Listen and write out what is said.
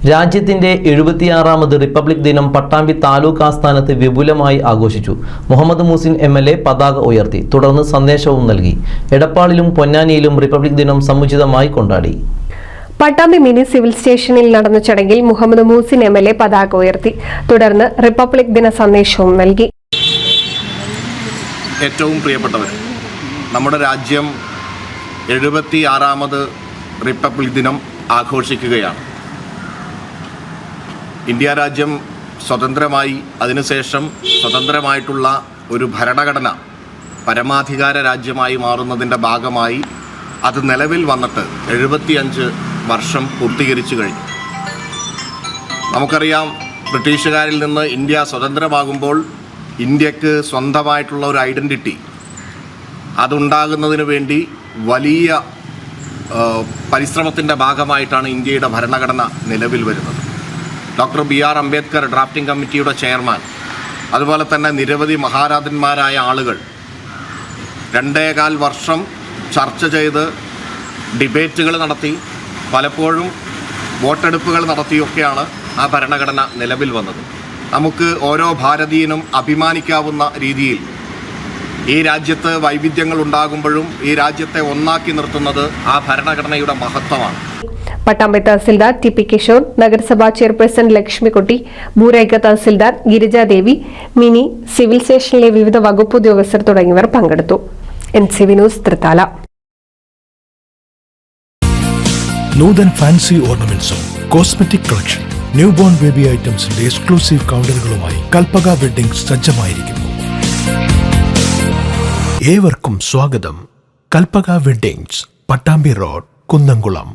രാജ്യത്തിന്റെ 76ാമത് റിപ്പബ്ലിക് ദിനം പട്ടാമ്പി താലൂക്ക് ആസ്ഥാനത്ത് വിപുലമായി ആഘോഷിച്ചു. മുഹമ്മദ് മൂസിൻ എംഎൽഎ പതാക ഉയർത്തി, തുടർന്ന് സന്ദേശവും നൽകി. എടപ്പാളിലും പൊന്നാനിയിലും റിപ്പബ്ലിക് ദിനം സമുചിതമായി കൊണ്ടാടി. പട്ടാമ്പി മിനി സിവിൽ സ്റ്റേഷനിൽ നടന്ന ചടങ്ങിൽ മുഹമ്മദ് മൂസിൻ എംഎൽഎ പതാക ഉയർത്തി, തുടർന്ന് റിപ്പബ്ലിക് ദിന സന്ദേശവും നൽകി. ഏറ്റവും പ്രിയപ്പെട്ടവർ, നമ്മുടെ രാജ്യം 76ാമത് റിപ്പബ്ലിക് ദിനം ആഘോഷിക്കുകയാണ്. ഇന്ത്യ രാജ്യം സ്വതന്ത്രമായി അതിനുശേഷം സ്വതന്ത്രമായിട്ടുള്ള ഒരു ഭരണഘടന പരമാധികാര രാജ്യമായി മാറുന്നതിൻ്റെ ഭാഗമായി അത് നിലവിൽ വന്നിട്ട് 75 വർഷം പൂർത്തീകരിച്ചു കഴിഞ്ഞു. നമുക്കറിയാം, ബ്രിട്ടീഷുകാരിൽ നിന്ന് ഇന്ത്യ സ്വതന്ത്രമാകുമ്പോൾ ഇന്ത്യക്ക് സ്വന്തമായിട്ടുള്ള ഒരു ഐഡൻറ്റിറ്റി അതുണ്ടാകുന്നതിന് വേണ്ടി വലിയ പരിശ്രമത്തിൻ്റെ ഭാഗമായിട്ടാണ് ഇന്ത്യയുടെ ഭരണഘടന നിലവിൽ വരുന്നത്. ഡോക്ടർ BR അംബേദ്കർ ഡ്രാഫ്റ്റിംഗ് കമ്മിറ്റിയുടെ ചെയർമാൻ, അതുപോലെ തന്നെ നിരവധി മഹാരാജന്മാരായ ആളുകൾ 2.25 വർഷം ചർച്ച ചെയ്ത് ഡിബേറ്റുകൾ നടത്തി, പലപ്പോഴും വോട്ടെടുപ്പുകൾ നടത്തിയൊക്കെയാണ് ആ ഭരണഘടന നിലവിൽ വന്നത്. നമുക്ക് ഓരോ ഭാരതീയനും അഭിമാനിക്കാവുന്ന രീതിയിൽ ഈ രാജ്യത്ത് വൈവിധ്യങ്ങൾ ഉണ്ടാകുമ്പോഴും ഈ രാജ്യത്തെ ഒന്നാക്കി നിർത്തുന്നത് ആ ഭരണഘടനയുടെ മഹത്വമാണ്. പട്ടാമ്പി തഹസിൽദാർ TP കിഷോർ, നഗരസഭാ ചെയർപേഴ്സൺ ലക്ഷ്മിക്കുട്ടി, ഭൂരേഖ തഹസിൽദാർ ഗിരിജാദേവി, മിനി സിവിൽ സ്റ്റേഷനിലെ വിവിധ വകുപ്പ് ഉദ്യോഗസ്ഥർ തുടങ്ങിയവർ പങ്കെടുത്തു. NCV news, Thrithala. Nuthan fancy ഓർണമെന്റ്സും cosmetic collection, new born baby ഐറ്റംസിന്റെ എക്സ്ക്ലൂസീവ് കൗണ്ടറുകളുമായി കൽപ്പക വെഡ്ഡിംഗ്സ് സജ്ജമായിരിക്കുന്നു. ഏവർക്കും സ്വാഗതം. Kalpaka weddings, Pattambi road, Kunnamkulam.